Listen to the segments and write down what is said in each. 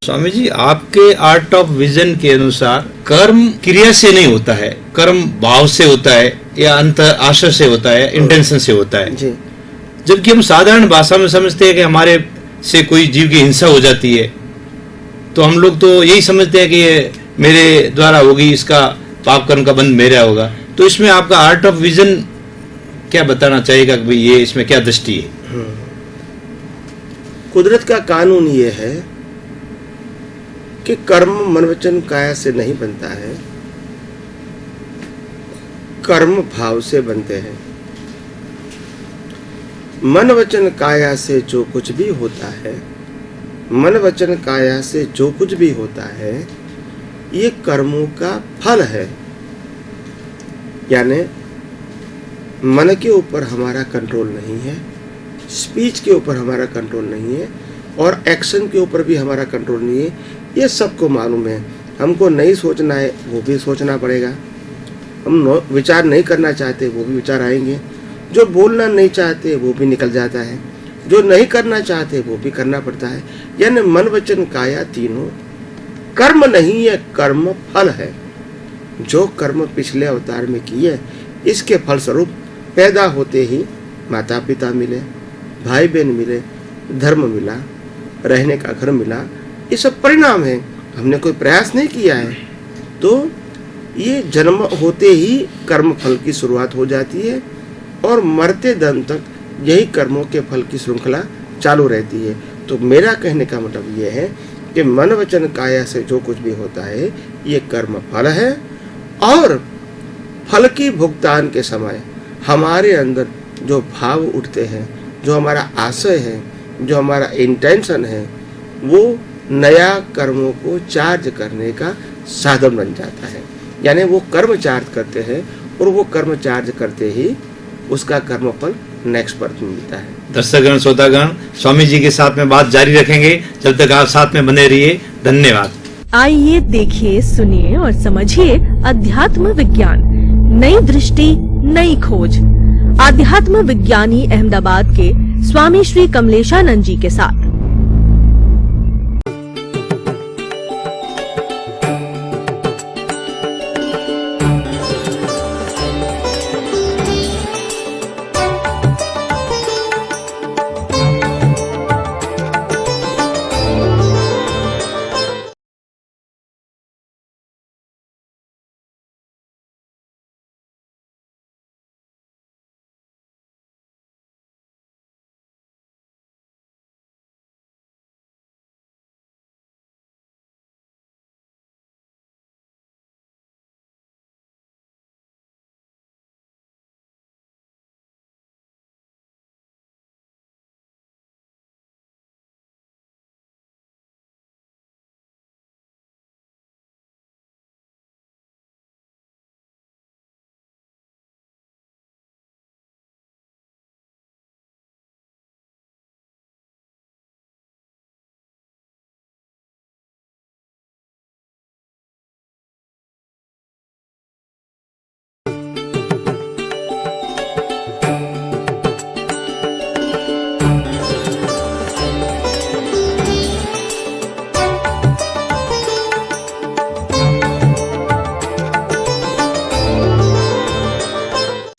स्वामी जी, आपके art of vision के अनुसार कर्म क्रिया से नहीं होता है, कर्म भाव से होता है या अंतर आशा से होता है, इंटेंशन से होता है जी। जबकि हम साधारण भाषा में समझते हैं कि हमारे से कोई जीव की हिंसा हो जाती है तो हम लोग तो यही समझते हैं कि ये मेरे द्वारा होगी, इसका पाप कर्म का बंध मेरा होगा। तो इसमें आपका आर्ट ऑफ विजन क्या बताना चाहेगा कि भाई ये इसमें क्या दृष्टि है? कुदरत का कानून ये है कि कर्म मन वचन काया से नहीं बनता है, कर्म भाव से बनते हैं। मन वचन काया से जो कुछ भी होता है, मन वचन काया से जो कुछ भी होता है, ये कर्मों का फल है। यानी मन के ऊपर हमारा कंट्रोल नहीं है, स्पीच के ऊपर हमारा कंट्रोल नहीं है और एक्शन के ऊपर भी हमारा कंट्रोल नहीं है। ये सबको मालूम है। हमको नहीं सोचना है वो भी सोचना पड़ेगा, हम विचार नहीं करना चाहते वो भी विचार आएंगे, जो बोलना नहीं चाहते वो भी निकल जाता है, जो नहीं करना चाहते वो भी करना पड़ता है। यानी मन वचन काया तीनों कर्म नहीं है, कर्म फल है। जो कर्म पिछले अवतार में किए इसके फलस्वरूप पैदा होते ही माता पिता मिले, भाई बहन मिले, धर्म मिला, रहने का घर मिला, ये सब परिणाम है। हमने कोई प्रयास नहीं किया है। तो ये जन्म होते ही कर्म फल की शुरुआत हो जाती है और मरते दम तक यही कर्मों के फल की श्रृंखला चालू रहती है। तो मेरा कहने का मतलब ये है कि मन वचन काया से जो कुछ भी होता है ये कर्म फल है और फल की भुगतान के समय हमारे अंदर जो भाव उठते हैं, जो हमारा आशय है, जो हमारा इंटेंशन है, वो नया कर्मों को चार्ज करने का साधन बन जाता है। यानी वो कर्म चार्ज करते हैं और वो कर्म चार्ज करते ही उसका कर्मफल नेक्स्ट बर्थ में मिलता है। दर्शकगण श्रोतागण, स्वामी जी के साथ में बात जारी रखेंगे, जब तक आप साथ में बने रहिए। धन्यवाद। आइए देखिए, सुनिए और समझिए अध्यात्म विज्ञान, नई दृष्टि, नई खोज। आध्यात्म विज्ञानी अहमदाबाद के स्वामी श्री कमलेशानंद जी के साथ।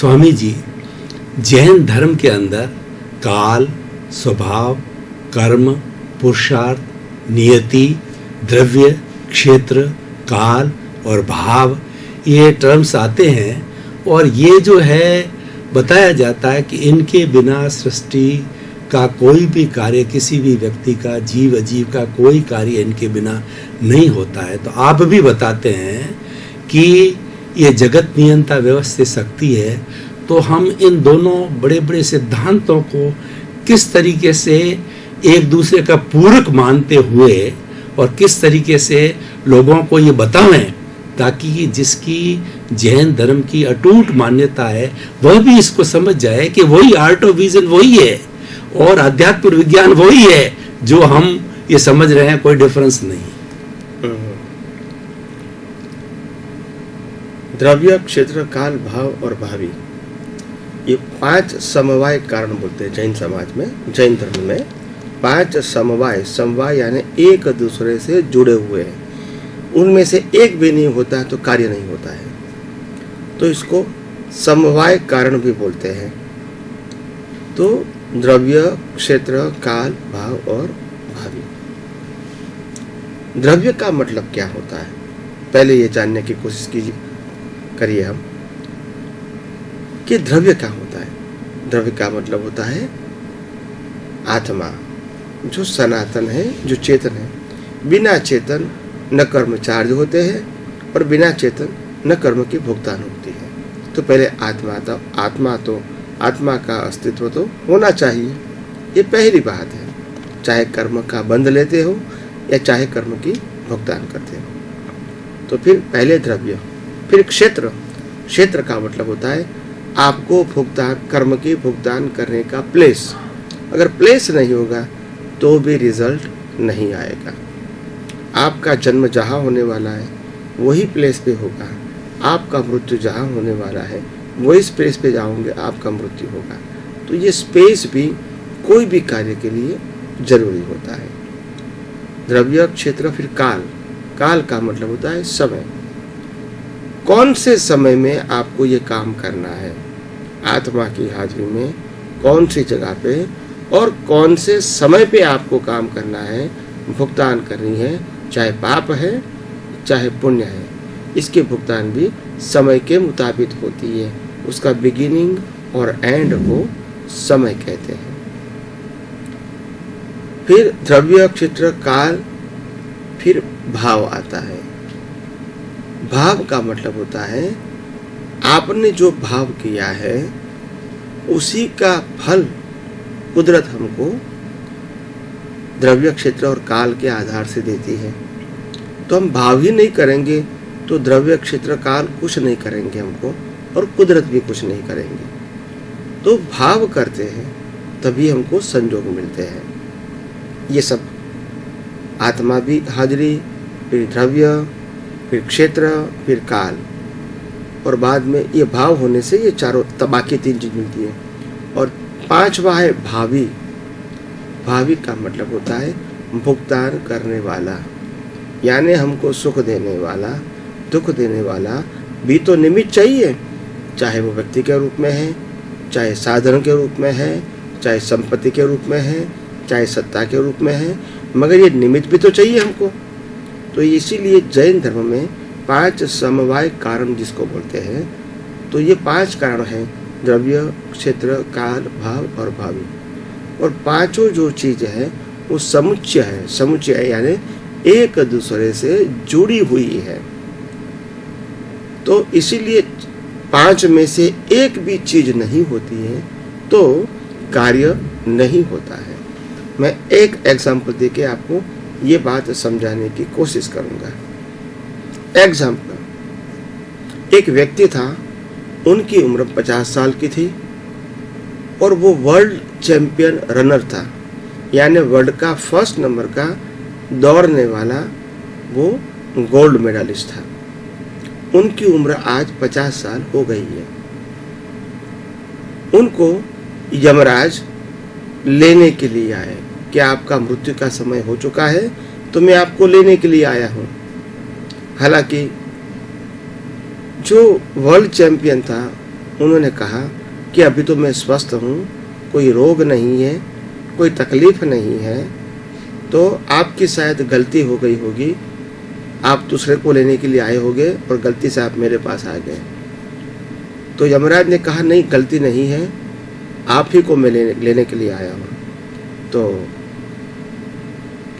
स्वामी जी, जैन धर्म के अंदर काल, स्वभाव, कर्म, पुरुषार्थ, नियति, द्रव्य, क्षेत्र, काल और भाव, ये टर्म्स आते हैं और ये जो है बताया जाता है कि इनके बिना सृष्टि का कोई भी कार्य, किसी भी व्यक्ति का, जीव अजीव का कोई कार्य इनके बिना नहीं होता है। तो आप भी बताते हैं कि ये जगत नियंता व्यवस्थित शक्ति है। तो हम इन दोनों बड़े बड़े सिद्धांतों को किस तरीके से एक दूसरे का पूरक मानते हुए और किस तरीके से लोगों को ये बतावें ताकि जिसकी जैन धर्म की अटूट मान्यता है वह भी इसको समझ जाए कि वही आर्ट ऑफ विजन वही है और आध्यात्म विज्ञान वही है जो हम ये समझ रहे हैं, कोई डिफरेंस नहीं। द्रव्य, क्षेत्र, काल, भाव और भावी, ये 5 समवाय कारण बोलते हैं जैन समाज में, जैन धर्म में। 5 समवाय यानी एक दूसरे से जुड़े हुए हैं, उनमें से एक भी नहीं होता है तो कार्य नहीं होता है, तो इसको समवाय कारण भी बोलते हैं। तो द्रव्य, क्षेत्र, काल, भाव और भावी। द्रव्य का मतलब क्या होता है, पहले ये जानने की कोशिश करिए हम कि द्रव्य क्या होता है। द्रव्य का मतलब होता है आत्मा, जो सनातन है, जो चेतन है। बिना चेतन न कर्म चार्ज होते हैं और बिना चेतन न कर्म की भुगतान होती है। तो पहले आत्मा का अस्तित्व तो होना चाहिए, ये पहली बात है, चाहे कर्म का बंध लेते हो या चाहे कर्म की भुगतान करते हो। तो फिर पहले द्रव्य, फिर क्षेत्र का मतलब होता है आपको कर्म की भुगतान करने का प्लेस। अगर प्लेस नहीं होगा तो भी रिजल्ट नहीं आएगा। आपका जन्म जहाँ होने वाला है वही प्लेस पे होगा, आपका मृत्यु जहाँ होने वाला है वही स्पेस पे जाओगे, आपका मृत्यु होगा। तो ये स्पेस भी कोई भी कार्य के लिए जरूरी होता है। द्रव्य, क्षेत्र, फिर काल का मतलब होता है समय। कौन से समय में आपको ये काम करना है, आत्मा की हाजिरी में कौन सी जगह पे और कौन से समय पे आपको काम करना है, भुगतान करनी है, चाहे पाप है चाहे पुण्य है, इसके भुगतान भी समय के मुताबिक होती है। उसका बिगिनिंग और एंड को समय कहते हैं। फिर द्रव्य, क्षेत्र, काल, फिर भाव आता है। भाव का मतलब होता है आपने जो भाव किया है उसी का फल कुदरत हमको द्रव्य, क्षेत्र और काल के आधार से देती है। तो हम भाव ही नहीं करेंगे तो द्रव्य, क्षेत्र, काल कुछ नहीं करेंगे हमको, और कुदरत भी कुछ नहीं करेंगे। तो भाव करते हैं तभी हमको संजोग मिलते हैं। ये सब आत्मा भी हाजिरी, फिर द्रव्य, फिर क्षेत्र, फिर काल, और बाद में ये भाव होने से ये चारों बाकी 3 चीज मिलती है। और 5वां है भावी। भावी का मतलब होता है भुगतान करने वाला, यानी हमको सुख देने वाला, दुख देने वाला भी तो निमित्त चाहिए, चाहे वो व्यक्ति के रूप में है, चाहे साधन के रूप में है, चाहे संपत्ति के रूप में है, चाहे सत्ता के रूप में है, मगर ये निमित्त भी तो चाहिए हमको। तो इसीलिए जैन धर्म में 5 समवाय कारण जिसको बोलते हैं, तो ये 5 कारण हैं, द्रव्य, क्षेत्र, काल, भाव और भावी। और पांचों जो चीज है वो समुच्चय है, यानी एक दूसरे से जुड़ी हुई है। तो इसीलिए 5 में से एक भी चीज नहीं होती है तो कार्य नहीं होता है। मैं एक एग्जाम्पल देके आपको ये बात समझाने की कोशिश करूंगा। एग्जाम्पल, एक व्यक्ति था, उनकी उम्र 50 साल की थी और वो वर्ल्ड चैंपियन रनर था, यानी वर्ल्ड का फर्स्ट नंबर का दौड़ने वाला वो गोल्ड मेडलिस्ट था। उनकी उम्र आज 50 साल हो गई है। उनको यमराज लेने के लिए आए कि आपका मृत्यु का समय हो चुका है, तो मैं आपको लेने के लिए आया हूं। हालांकि जो वर्ल्ड चैंपियन था उन्होंने कहा कि अभी तो मैं स्वस्थ हूं, कोई रोग नहीं है, कोई तकलीफ नहीं है, तो आपकी शायद गलती हो गई होगी, आप दूसरे को लेने के लिए आए होंगे और गलती से आप मेरे पास आ गए। तो यमराज ने कहा नहीं, गलती नहीं है, आप ही को मैं लेने के लिए आया हूँ। तो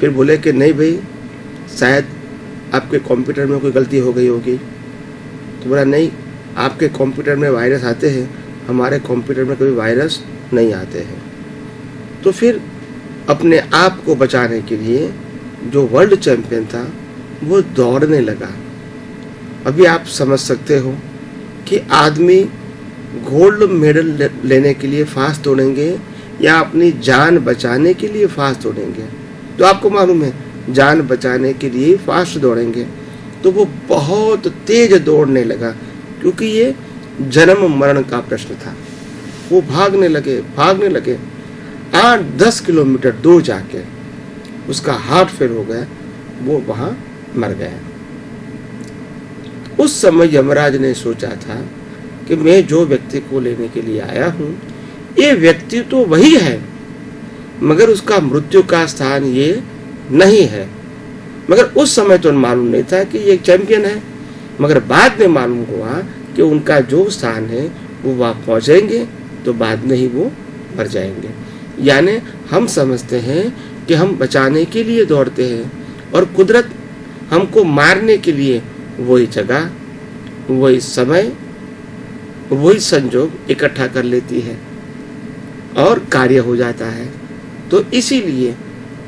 फिर बोले कि नहीं भाई, शायद आपके कंप्यूटर में कोई गलती हो गई होगी। तो बोला नहीं, आपके कंप्यूटर में वायरस आते हैं, हमारे कंप्यूटर में कोई वायरस नहीं आते हैं। तो फिर अपने आप को बचाने के लिए जो वर्ल्ड चैंपियन था वो दौड़ने लगा। अभी आप समझ सकते हो कि आदमी गोल्ड मेडल लेने के लिए फास्ट दौड़ेंगे या अपनी जान बचाने के लिए फास्ट दौड़ेंगे। तो आपको मालूम है, जान बचाने के लिए फास्ट दौड़ेंगे। तो वो बहुत तेज दौड़ने लगा, क्योंकि ये जन्म मरण का प्रश्न था। वो भागने लगे। 8-10 किलोमीटर दूर जाके उसका हार्ट फेल हो गया, वो वहां मर गया। उस समय यमराज ने सोचा था कि मैं जो व्यक्ति को लेने के लिए आया हूं, ये व्यक्ति तो वही है, मगर उसका मृत्यु का स्थान ये नहीं है। मगर उस समय तो मालूम नहीं था कि ये चैंपियन है, मगर बाद में मालूम हुआ कि उनका जो स्थान है वो वहाँ पहुँचेंगे तो बाद में ही वो मर जाएंगे। यानी हम समझते हैं कि हम बचाने के लिए दौड़ते हैं और कुदरत हमको मारने के लिए वही जगह, वही समय, वही संजोग इकट्ठा कर लेती है और कार्य हो जाता है। तो इसीलिए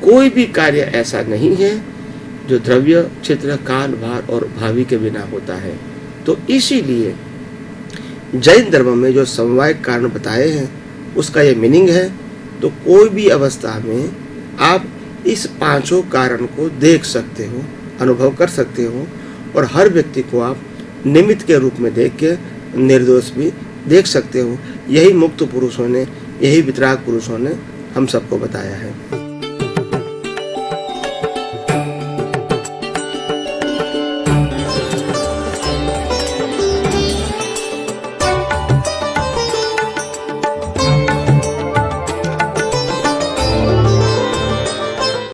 कोई भी कार्य ऐसा नहीं है जो द्रव्य, क्षेत्र, काल, भार और भावी के बिना होता है। तो इसीलिए जैन धर्म में जो समवाय कारण बताए हैं उसका ये मीनिंग है। तो कोई भी अवस्था में आप इस पांचों कारण को देख सकते हो, अनुभव कर सकते हो, और हर व्यक्ति को आप निमित्त के रूप में देख के निर्दोष भी देख सकते हो। यही मुक्त पुरुषों ने, यही वितराग पुरुषों ने हम सबको बताया है।